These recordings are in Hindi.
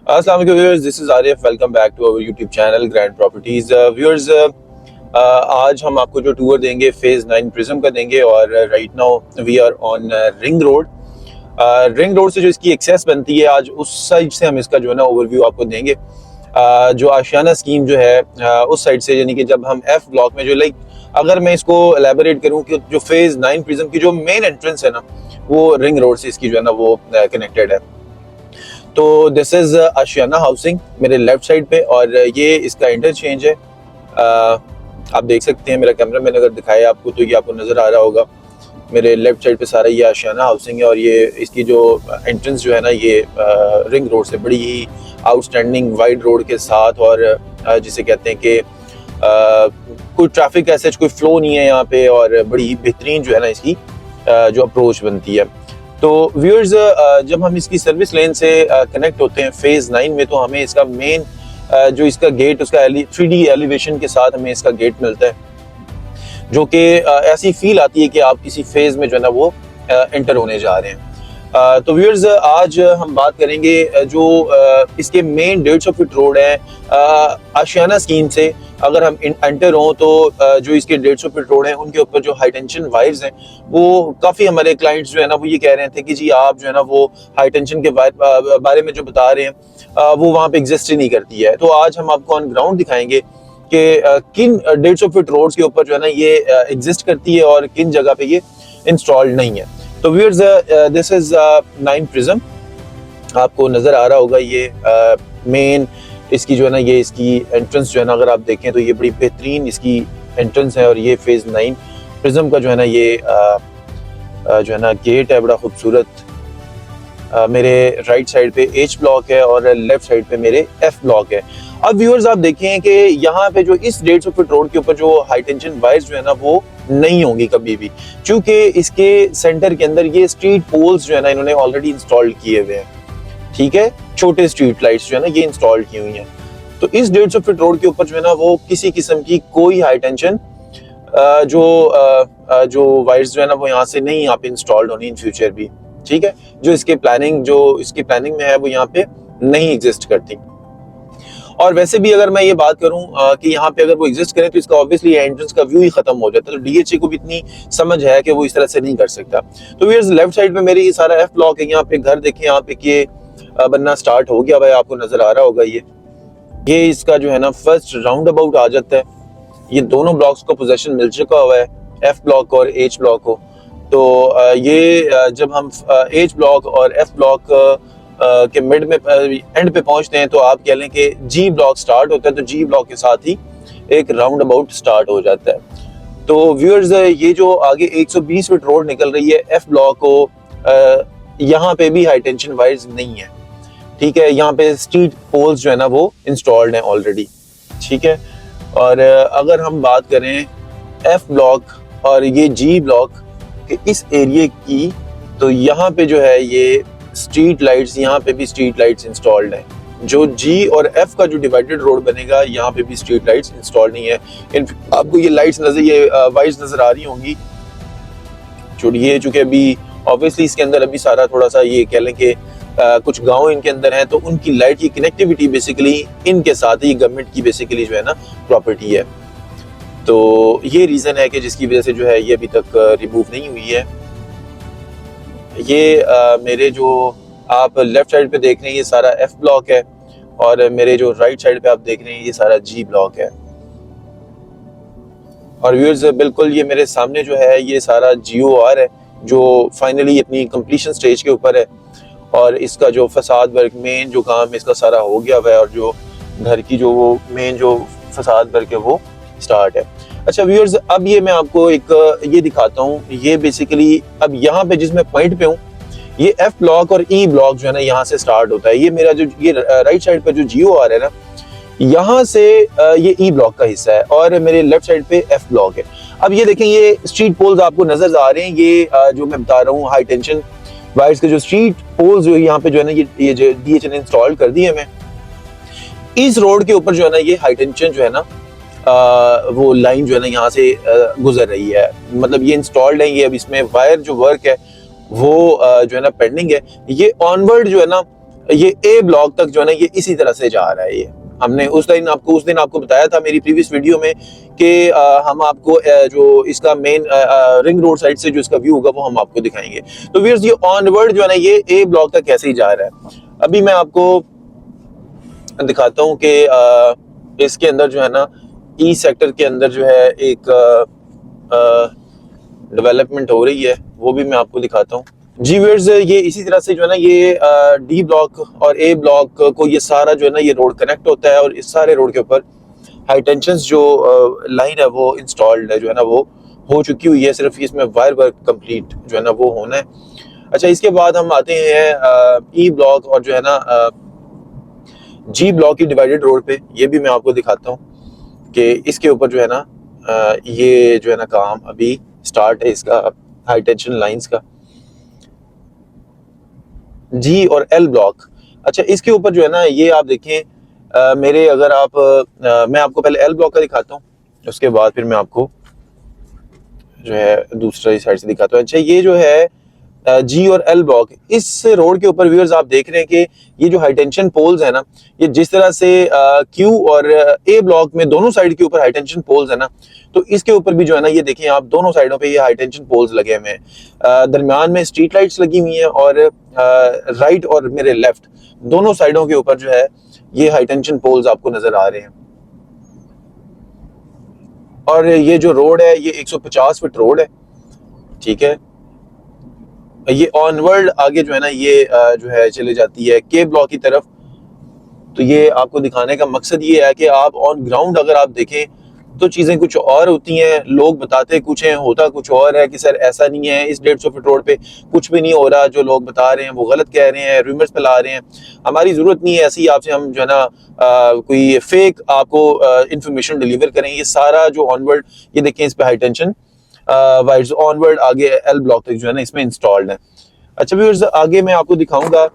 अस्सलाम वालेकुम viewers, this is Arif. Welcome back to our YouTube channel Grand Properties. Viewers, आज हम आपको जो टूर देंगे फेज 9 प्रिज्म का देंगे और right now we are on ring road. Ring road से जो इसकी एक्सेस बनती है, आज उस साइड से हम इसका जो है ना ओवरव्यू आपको देंगे। जो आशियाना स्कीम जो है उस साइड से, यानी कि जब हम एफ ब्लॉक में जो अगर मैं इसको एलेबोरेट करूं कि जो फेज 9 प्रिज्म की जो मेन एंट्रेंस है ना, वो रिंग रोड से इसकी जो है ना वो कनेक्टेड है। तो दिस इज आशियाना हाउसिंग मेरे लेफ्ट साइड पे, और ये इसका इंटरचेंज है। आप देख सकते हैं, मेरा कैमरा मैंने अगर दिखाया आपको तो ये आपको नज़र आ रहा होगा। मेरे लेफ्ट साइड पे सारा ये आशियाना हाउसिंग है, और ये इसकी जो एंट्रेंस जो है ना, ये रिंग रोड से बड़ी ही आउटस्टैंडिंग वाइड रोड के साथ, और जिसे कहते हैं कि कोई ट्रैफिक ऐसे कोई फ्लो नहीं है यहाँ पे, और बड़ी ही बेहतरीन जो है ना इसकी जो अप्रोच बनती है। तो व्यूअर्स, जब हम इसकी सर्विस लेन से कनेक्ट होते हैं फेज 9 में, तो हमें इसका मेन जो इसका गेट, उसका 3D एलिवेशन के साथ हमें इसका गेट मिलता है, जो कि ऐसी फील आती है कि आप किसी फेज में जो है ना वो एंटर होने जा रहे हैं। तो व्यूअर्स, आज हम बात करेंगे जो इसके मेन 150 फीट रोड है आशियाना स्कीम से। अगर हम एंटर हों तो जो इसके 150 फीट रोड है, उनके ऊपर जो हाई टेंशन वायर्स हैं, वो काफ़ी हमारे क्लाइंट्स जो है ना वो ये कह रहे थे कि जी आप जो है ना वो हाई टेंशन के बारे में जो बता रहे हैं वो वहाँ पे एग्जिस्ट ही नहीं करती है। तो आज हम आपको ऑन ग्राउंड दिखाएंगे कि किन 150 फीट रोड्स के ऊपर जो है ना ये एग्जिस्ट करती है और किन जगह पे ये इंस्टॉल्ड नहीं है। तो व्यूअर्स, दिस इज 9 प्रिज्म, आपको नजर आ रहा होगा। ये मेन इसकी जो है ना, ये इसकी एंट्रेंस जो है ना, अगर आप देखें तो ये बड़ी बेहतरीन इसकी एंट्रेंस है, और ये फेज 9 प्रिज्म का जो है ना ये जो है ना गेट है, बड़ा खूबसूरत। मेरे राइट साइड पे H ब्लॉक है और लेफ्ट साइड पे मेरे F ब्लॉक है। अब व्यूअर्स, आप देखें कि यहाँ पे जो इस 150 फीट रोड के ऊपर जो हाई टेंशन वायर्स जो है ना वो नहीं होंगी कभी भी, क्योंकि इसके सेंटर के अंदर ये स्ट्रीट पोल्स जो है ना इन्होंने ऑलरेडी इंस्टॉल किए हुए हैं। ठीक है, छोटे स्ट्रीट लाइट्स जो है ना ये इंस्टॉल की हुई हैं। तो इस 150 फीट रोड के ऊपर जो है ना वो किसी किस्म की कोई हाई टेंशन जो वायर्स जो है ना वो यहाँ से नहीं यहाँ पे इंस्टॉल्ड होनी इन फ्यूचर भी। ठीक है, जो इसकी प्लानिंग में है वो यहाँ पे नहीं एग्जिस्ट करती। और वैसे भी अगर मैं ये बात करूं कि यहाँ पे अगर वो एग्जिस्ट करें तो इसका ऑब्वियसली एंट्रेंस का व्यू ही खत्म हो जाता है। तो डीएचए को भी इतनी समझ है कि वो इस तरह से नहीं कर सकता। तो व्यूअर्स, लेफ्ट साइड में मेरी ये सारा एफ ब्लॉक है। यहाँ पे घर देखें, यहाँ पे ये बनना स्टार्ट हो गया भाई, आपको नजर आ रहा होगा। ये इसका जो है ना फर्स्ट राउंड अबाउट आ जाता है। ये दोनों ब्लॉक्स को पोजेशन मिल चुका हुआ है, एफ ब्लॉक और एच ब्लॉक को। तो ये जब हम एच ब्लॉक और एफ ब्लॉक के मिड में एंड पे पहुंचते हैं, तो आप कह लें कि जी ब्लॉक स्टार्ट होता है, तो जी ब्लॉक के साथ ही एक राउंड अबाउट स्टार्ट हो जाता है। तो व्यूअर्स, ये जो आगे 120 फीट रोड निकल रही है एफ ब्लॉक को, यहाँ पे भी हाई टेंशन वायर्स नहीं है। ठीक है, यहाँ पे स्ट्रीट पोल्स जो है ना वो इंस्टॉल्ड हैं ऑलरेडी। ठीक है, और अगर हम बात करें एफ ब्लॉक और ये जी ब्लॉक के इस एरिया की, तो यहाँ पे जो है ये स्ट्रीट लाइट्स, यहाँ पे भी स्ट्रीट लाइट्स इंस्टॉल्ड हैं। जो जी और एफ का जो डिवाइडेड रोड बनेगा, यहाँ पे भी स्ट्रीट लाइट्स इंस्टॉल्ड नहीं है। आपको ये लाइट्स नजर, ये वाइट्स नजर आ रही होंगी, छोड़िए, चूंकि अभी ऑब्वियसली इसके अंदर अभी सारा थोड़ा सा ये कह लें कि कुछ गांव इनके अंदर हैं, तो उनकी लाइट की कनेक्टिविटी बेसिकली इनके साथ ही गवर्नमेंट की बेसिकली जो है ना प्रॉपर्टी है। तो ये रीजन है कि जिसकी वजह से जो है ये अभी तक रिमूव नहीं हुई है। ये मेरे जो आप लेफ्ट साइड पे देख रहे हैं ये सारा एफ ब्लॉक है, और मेरे जो राइट साइड पे आप देख रहे हैं ये सारा जी ब्लॉक है। और व्यूअर्स, बिल्कुल ये मेरे सामने जो है ये सारा GOR है, जो फाइनली अपनी कंप्लीशन स्टेज के ऊपर है, और इसका जो फसाद वर्क मेन जो काम इसका सारा हो गया हुआ है, और जो घर की जो वो मेन जो फसाद वर्क है वो स्टार्ट है। अच्छा व्यूअर्स, अब ये मैं आपको एक ये दिखाता हूँ। ये बेसिकली अब यहाँ पे जिस मैं पॉइंट पे हूँ, ये एफ ब्लॉक और ई ब्लॉक जो है ना यहाँ से स्टार्ट होता है। ये मेरा जो ये राइट साइड पर जो GOR है ना, यहाँ से ये ई ब्लॉक का हिस्सा है, और मेरे लेफ्ट साइड पे एफ ब्लॉक है। अब ये देखें, ये स्ट्रीट पोल्स आपको नजर आ रहे हैं। ये जो मैं बता रहा हूँ हाई टेंशन वायर्स के जो स्ट्रीट पोल्स जो यहाँ पे जो है ना ये जो DHL ने इंस्टॉल कर दिए हमें। इस रोड के ऊपर जो है ना ये हाई टेंशन जो है ना वो लाइन जो है ना यहाँ से गुजर रही है, मतलब ये इंस्टॉल्ड है। ये अब इसमें वायर जो वर्क है वो जो है ना पेंडिंग है। ये ऑनवर्ड जो है ना ये ए ब्लॉक तक जो है ना ये इसी तरह से जा रहा है। ये हमने उस दिन आपको बताया था मेरी प्रीवियस वीडियो में कि हम आपको जो इसका मेन रिंग रोड साइड से जो इसका व्यू होगा वो हम आपको दिखाएंगे। तो व्यूअर्स ये ऑनवर्ड जो है ना ये ए ब्लॉक तक कैसे ही जा रहा है। अभी मैं आपको दिखाता हूँ कि इसके अंदर जो है ना ई सेक्टर के अंदर जो है एक डेवलपमेंट हो रही है, वो भी मैं आपको दिखाता हूँ। जी व्यूअर्स ये इसी तरह से जो है ना ये डी ब्लॉक और ए ब्लॉक को ये सारा जो है ना ये रोड कनेक्ट होता है और इस सारे रोड के ऊपर हाई टेंशन जो लाइन है वो इंस्टॉल्ड है, जो है ना वो हो चुकी हुई है। सिर्फ इसमें वायर वर्क कंप्लीट जो है ना वो होना है। अच्छा, इसके बाद हम आते हैं ई ब्लॉक और जो है ना जी ब्लॉक की डिवाइडेड रोड पे। ये भी मैं आपको दिखाता हूँ कि इसके ऊपर जो है ना ये जो है ना काम अभी स्टार्ट है इसका हाई टेंशन लाइंस का, जी और एल ब्लॉक। अच्छा, इसके ऊपर जो है ना ये आप देखें मेरे, अगर आप मैं आपको पहले एल ब्लॉक का दिखाता हूँ, उसके बाद फिर मैं आपको जो है दूसरी साइड से दिखाता हूँ। अच्छा, ये जो है जी और एल ब्लॉक, इस रोड के ऊपर व्यूअर्स आप देख रहे हैं कि ये जो हाई टेंशन पोल्स है ना, ये जिस तरह से क्यू और ए ब्लॉक में दोनों साइड के ऊपर हाई टेंशन पोल्स है ना, तो इसके ऊपर भी जो है ना ये देखिए आप दोनों साइडों पे ये हाई टेंशन पोल्स लगे हुए हैं। दरमियान में स्ट्रीट लाइट्स लगी हुई हैं और राइट और मेरे लेफ्ट दोनों साइडों के ऊपर जो है ये हाई टेंशन पोल्स आपको नजर आ रहे हैं। और ये जो रोड है ये 150 फीट रोड है, ठीक है। ये ऑनवर्ड आगे जो है ना ये जो है चले जाती है के ब्लॉक की तरफ। तो ये आपको दिखाने का मकसद ये है कि आप ऑन ग्राउंड अगर आप देखें तो चीजें कुछ और होती हैं, लोग बताते कुछ हैं, होता कुछ और है कि सर ऐसा नहीं है, इस 150 फीट रोड पे कुछ भी नहीं हो रहा, जो लोग बता रहे हैं वो गलत कह रहे हैं, रूमर्स फैला रहे हैं। हमारी जरूरत नहीं है ऐसी आपसे हम जो है ना कोई फेक आपको इंफॉर्मेशन डिलीवर करें। ये सारा जो ऑनवर्ड ये देखें इस पे हाई टेंशन वायर्स ऑनवर्ड आगे एल ब्लॉक तक जो है ना इसमें इंस्टॉल्ड है। अच्छा व्यूअर्स, आगे मैं आपको दिखाऊंगा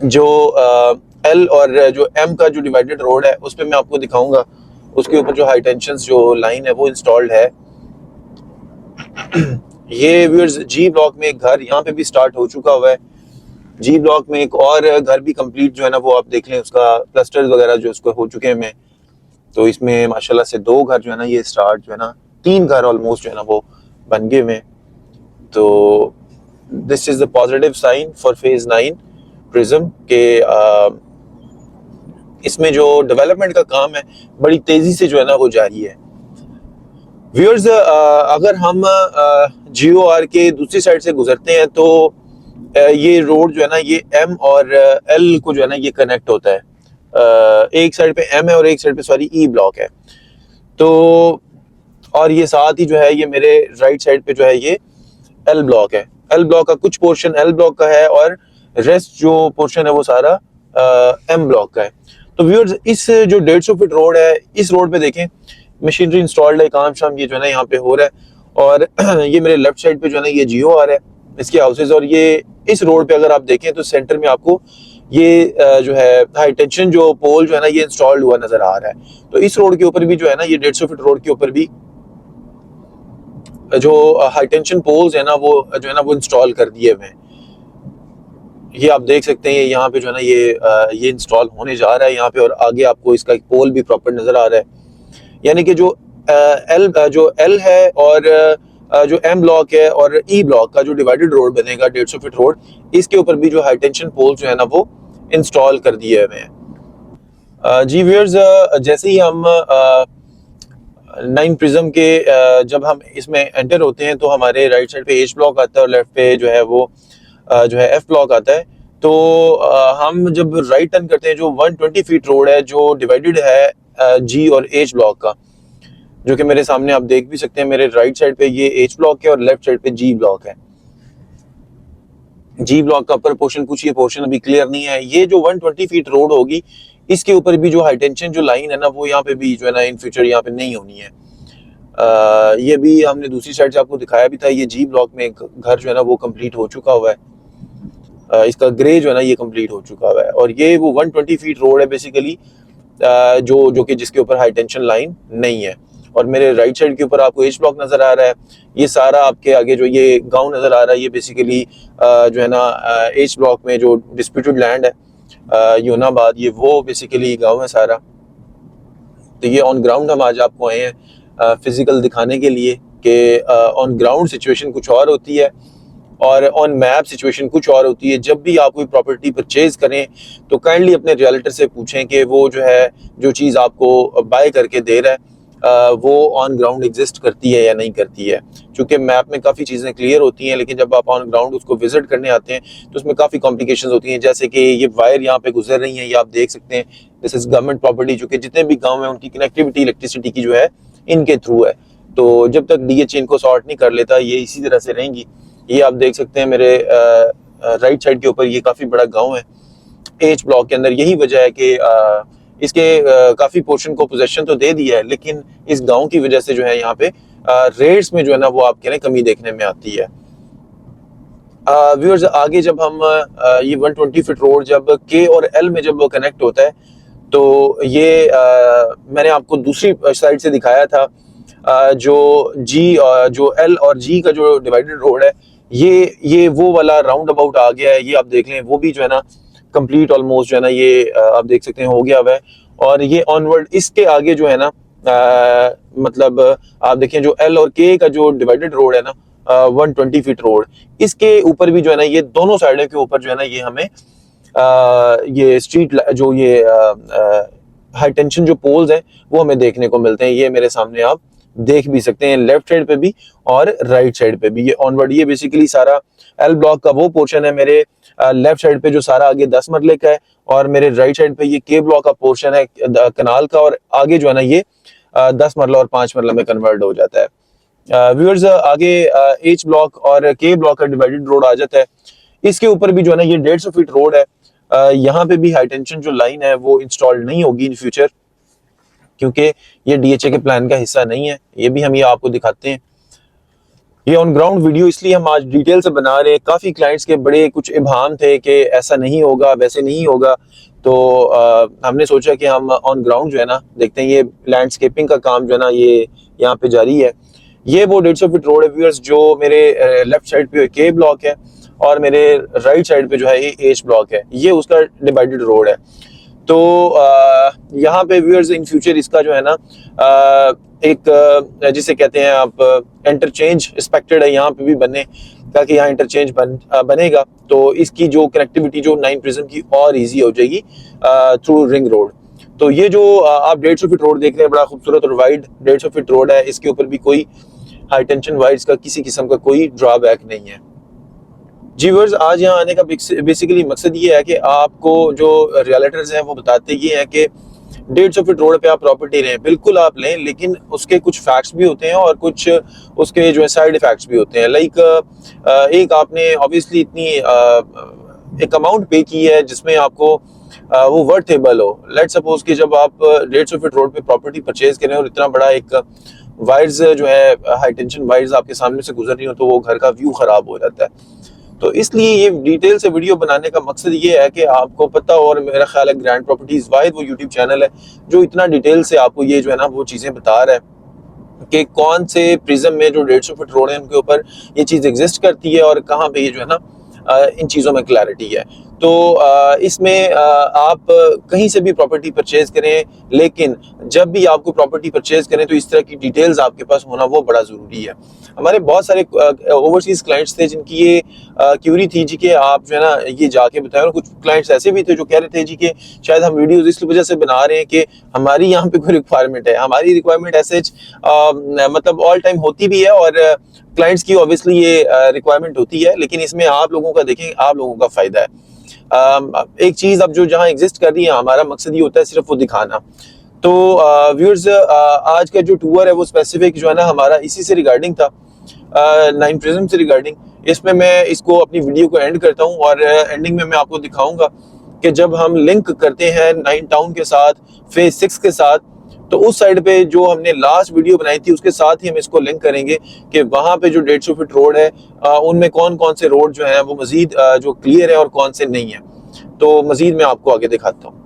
जो एल और जो एम का जो डिवाइडेड रोड है उस पर मैं आपको दिखाऊंगा, उसके ऊपर जो हाई टेंशन जो लाइन है वो इंस्टॉल्ड है। ये व्यूअर्स जी ब्लॉक में एक घर यहाँ पे भी स्टार्ट हो चुका हुआ है। जी ब्लॉक में एक और घर भी कंप्लीट जो है ना वो आप देख लें, उसका प्लास्टर वगैरह जो उसको हो चुके हैं। तो इसमें माशाल्लाह से 2 घर जो है ना ये स्टार्ट जो है ना 3 घर ऑलमोस्ट जो है ना वो बन गए में। तो this is the positive sign for phase 9 Prism के इसमें जो डेवलपमेंट का काम है बड़ी तेजी से जो है ना वो जारी है। व्यूअर्स अगर हम GOR के दूसरी साइड से गुजरते हैं तो ये रोड जो है ना ये M और L को जो है ना ये कनेक्ट होता है। एक साइड पे M है और एक साइड पे सॉरी E ब्लॉक है। तो और ये साथ ही जो है ये मेरे राइट साइड पे जो है ये L ब्लॉक है। L ब्लॉक का कुछ पोर्शन L ब्लॉक का है और रेस्ट जो पोर्शन है वो सारा M ब्लॉक का है। तो व्यूअर्स इस जो 150 फीट रोड है, इस रोड पे देखें मशीनरी इंस्टॉल्ड है, काम शाम ये जो है ना यहाँ पे हो रहा है। और ये मेरे लेफ्ट साइड पे जो है ना ये GOR है इसके हाउसेज। और ये इस रोड पे अगर आप देखें तो सेंटर में आपको ये जो है हाई टेंशन जो पोल जो है ना ये इंस्टॉल्ड हुआ नजर आ रहा है। तो इस रोड के ऊपर भी जो है ना ये 150 फीट रोड के ऊपर भी जो हाई टेंशन पोल्स है ना वो जो है ना वो इंस्टॉल कर दिए हुए हैं। ये आप देख सकते हैं यहाँ पे जो है ना ये इंस्टॉल होने जा रहा है यहाँ पे। और आगे आपको इसका एक पोल भी प्रॉपर नजर आ रहा है, यानी कि जो एल है और जो M ब्लॉक है और E ब्लॉक का जो डिवाइडेड रोड बनेगा 150 फीट रोड, इसके ऊपर भी जो हाई टेंशन पोल जो है ना वो इंस्टॉल कर दिए हुए हैं। जी व्यूअर्स, जैसे ही हम 9 प्रिज्म के जब हम इसमें एंटर होते हैं तो हमारे राइट साइड पे H ब्लॉक आता है और लेफ्ट पे जो है वो जो है F ब्लॉक आता है। तो हम जब राइट टर्न करते हैं जो 120 फीट रोड है जो डिवाइडेड है G और H ब्लॉक का, जो कि मेरे सामने आप देख भी सकते हैं। मेरे राइट साइड पे ये H ब्लॉक है और लेफ्ट साइड पे G ब्लॉक है। G ब्लॉक का अपर पोर्शन कुछ ये पोर्शन अभी क्लियर नहीं है। ये जो 120 फीट रोड होगी इसके ऊपर भी जो हाई टेंशन जो लाइन है ना वो यहाँ पे भी जो है ना इन फ्यूचर यहाँ पे नहीं होनी है। ये भी हमने दूसरी साइड से आपको दिखाया भी था। ये G ब्लॉक में एक घर जो है ना वो कंप्लीट हो चुका हुआ है, इसका ग्रे जो है ना ये कंप्लीट हो चुका हुआ है। और ये वो 120 फीट रोड है बेसिकली जो कि जिसके ऊपर हाई टेंशन लाइन नहीं है। और मेरे राइट साइड के ऊपर आपको H ब्लॉक नजर आ रहा है। ये सारा आपके आगे जो ये गांव नजर आ रहा है ये बेसिकली जो है ना H ब्लॉक में जो डिस्प्यूटेड लैंड है यूनाबाद, ये वो बेसिकली गांव है सारा। तो ये ऑन ग्राउंड हम आज आपको आए हैं फिजिकल दिखाने के लिए कि ऑन ग्राउंड सिचुएशन कुछ और होती है और ऑन मैप सिचुएशन कुछ और होती है। जब भी आप कोई प्रॉपर्टी परचेज करें तो काइंडली अपने रियल्टर से पूछें कि वो जो है जो चीज़ आपको बाय करके दे रहा है वो ऑन ग्राउंड एग्जिस्ट करती है या नहीं करती है। क्योंकि मैप में काफ़ी चीज़ें क्लियर होती हैं, लेकिन जब आप ऑन ग्राउंड उसको विजिट करने आते हैं तो उसमें काफ़ी कॉम्प्लिकेशंस होती हैं। जैसे कि ये वायर यहाँ पे गुजर रही हैं, ये आप देख सकते हैं, दिस इज गवर्नमेंट प्रॉपर्टी। जो कि जितने भी गाँव हैं उनकी कनेक्टिविटी इलेक्ट्रिसिटी की जो है इनके थ्रू है। तो जब तक DH इनको सॉर्ट नहीं कर लेता ये इसी तरह से रहेंगी। ये आप देख सकते हैं मेरे राइट साइड के ऊपर, ये काफ़ी बड़ा गाँव है H ब्लॉक के अंदर। यही वजह है कि इसके काफ़ी पोर्शन को पोजेशन तो दे दिया है, लेकिन इस गांव की वजह से जो है यहाँ पे रेट्स में जो है ना वो आप कह रहे हैं कमी देखने में आती है। व्यूअर्स, आगे जब हम ये 120 फीट रोड जब K और L में जब वो कनेक्ट होता है तो ये मैंने आपको दूसरी साइड से दिखाया था जो जो L और G का जो डिवाइडेड रोड है, ये वो वाला राउंड अबाउट आ गया है। ये आप देख लें, वो भी जो है ना कंप्लीट ऑलमोस्ट जो है ना ये आप देख सकते हैं हो गया हुआ है। और ये ऑनवर्ड इसके आगे जो है ना मतलब आप देखें जो L और K का जो डिवाइडेड रोड है ना 120 फीट रोड, इसके ऊपर भी जो है ना ये दोनों साइडों के ऊपर जो है ना ये हमें ये स्ट्रीट जो ये हाई टेंशन जो पोल्स हैं वो हमें देखने को मिलते हैं। ये मेरे सामने आप देख भी सकते हैं, लेफ्ट साइड पे भी और राइट साइड पे भी। ये ऑनवर्ड ये बेसिकली सारा L ब्लॉक का वो पोर्शन है मेरे लेफ्ट साइड पे जो सारा आगे 10 मरले का है, और मेरे राइट साइड पे ये K ब्लॉक का पोर्शन है कनाल का, और आगे जो है ना ये 10 मरला और 5 मरला में कन्वर्ट हो जाता है। व्यूअर्स, आगे H ब्लॉक और K ब्लॉक का डिवाइडेड रोड आ जाता है। इसके ऊपर भी जो है ना ये 150 फीट रोड है। यहाँ पे भी हाई टेंशन जो लाइन है वो इंस्टॉल नहीं होगी इन फ्यूचर, क्योंकि ये DHA के प्लान का हिस्सा नहीं है। ये भी हम ये आपको दिखाते हैं। ये ऑन ग्राउंड वीडियो इसलिए हम आज डिटेल से बना रहे हैं। काफ़ी क्लाइंट्स के बड़े कुछ इबाम थे कि ऐसा नहीं होगा, वैसे नहीं होगा, तो हमने सोचा कि हम ऑन ग्राउंड जो है ना देखते हैं। ये लैंडस्केपिंग का काम जो है ना ये यहाँ पे जारी है। ये वो 150 फीट रोड है व्यूअर्स, जो मेरे लेफ्ट साइड पे K ब्लॉक है और मेरे राइट साइड पे जो है ये H ब्लॉक है। ये उसका डिवाइडेड रोड है। तो यहाँ पे व्यूअर्स इन फ्यूचर इसका जो है ना एक जिसे कहते हैं आप इंटरचेंज एक्सपेक्टेड है यहाँ पे भी बने, ताकि यहाँ इंटरचेंज बनेगा तो इसकी जो कनेक्टिविटी जो 9 प्रिज्म की और इजी हो जाएगी थ्रू रिंग रोड। तो ये जो आप 150 फीट रोड देख रहे हैं, बड़ा खूबसूरत और वाइड 150 फीट रोड है। इसके ऊपर भी कोई हाई टेंशन वायर्स का किसी किस्म का कोई ड्रॉबैक नहीं है। जी व्यूअर्स, आज यहाँ आने का बेसिकली मकसद ये है कि आपको जो रियल्टर्स हैं वो बताते ये हैं कि 150 फीट रोड पे आप प्रॉपर्टी लें, बिल्कुल आप लें, लेकिन उसके कुछ फैक्ट्स भी होते हैं और कुछ उसके जो है साइड इफेक्ट्स भी होते हैं। लाइक एक आपने ऑब्वियसली इतनी एक अमाउंट पे की है जिसमें आपको वो वर्थेबल हो। लेट्स सपोज कि जब आप 150 फीट रोड पे प्रॉपर्टी परचेज करें और इतना बड़ा एक वायर्स जो है हाई टेंशन वायर्स आपके सामने से गुजर रही हो, तो वो घर का व्यू खराब हो जाता है। तो इसलिए ये डिटेल से वीडियो बनाने का मकसद ये है कि आपको पता हो, और मेरा ख्याल है ग्रैंड प्रॉपर्टीज वाहिद वो यूट्यूब चैनल है जो इतना डिटेल से आपको ये जो है ना वो चीज़ें बता रहा है कि कौन से प्रिज्म में जो 150 फीट रोड है उनके ऊपर ये चीज़ एग्जिस्ट करती है और कहाँ पे ये जो है ना इन चीज़ों में क्लैरिटी है। तो इसमें आप कहीं से भी प्रॉपर्टी परचेज करें, लेकिन जब भी आपको प्रॉपर्टी परचेज करें तो इस तरह की डिटेल्स आपके पास होना वो बड़ा ज़रूरी है। हमारे बहुत सारे ओवरसीज क्लाइंट्स थे जिनकी ये क्यूरी थी जी कि आप जो है ना ये जाके बताएं, और कुछ क्लाइंट्स ऐसे भी थे जो कह रहे थे जी कि शायद हम वीडियोस इस वजह से बना रहे हैं कि हमारी यहाँ पे कोई रिक्वायरमेंट है। हमारी रिक्वायरमेंट ऐसे मतलब ऑल टाइम होती भी है और क्लाइंट्स की ऑब्वियसली ये रिक्वायरमेंट होती है, लेकिन इसमें आप लोगों का देखें, आप लोगों का फायदा है। एक चीज अब जो जहाँ एग्जिस्ट कर रही है, हमारा मकसद ये होता है सिर्फ वो दिखाना। तो व्यूअर्स, आज का जो टूर है वो स्पेसिफिक जो है ना हमारा इसी से रिगार्डिंग था, 9 प्रिज्म से रिगार्डिंग। इसमें मैं इसको अपनी वीडियो को एंड करता हूँ और एंडिंग में मैं आपको दिखाऊंगा कि जब हम लिंक करते हैं 9 टाउन के साथ, फेज 6 के साथ, तो उस साइड पे जो हमने लास्ट वीडियो बनाई थी उसके साथ ही हम इसको लिंक करेंगे कि वहां पे जो 150 फीट रोड है उनमें कौन कौन से रोड जो है वो मजीद जो क्लियर है और कौन से नहीं है। तो मजीद मैं आपको आगे दिखाता हूँ।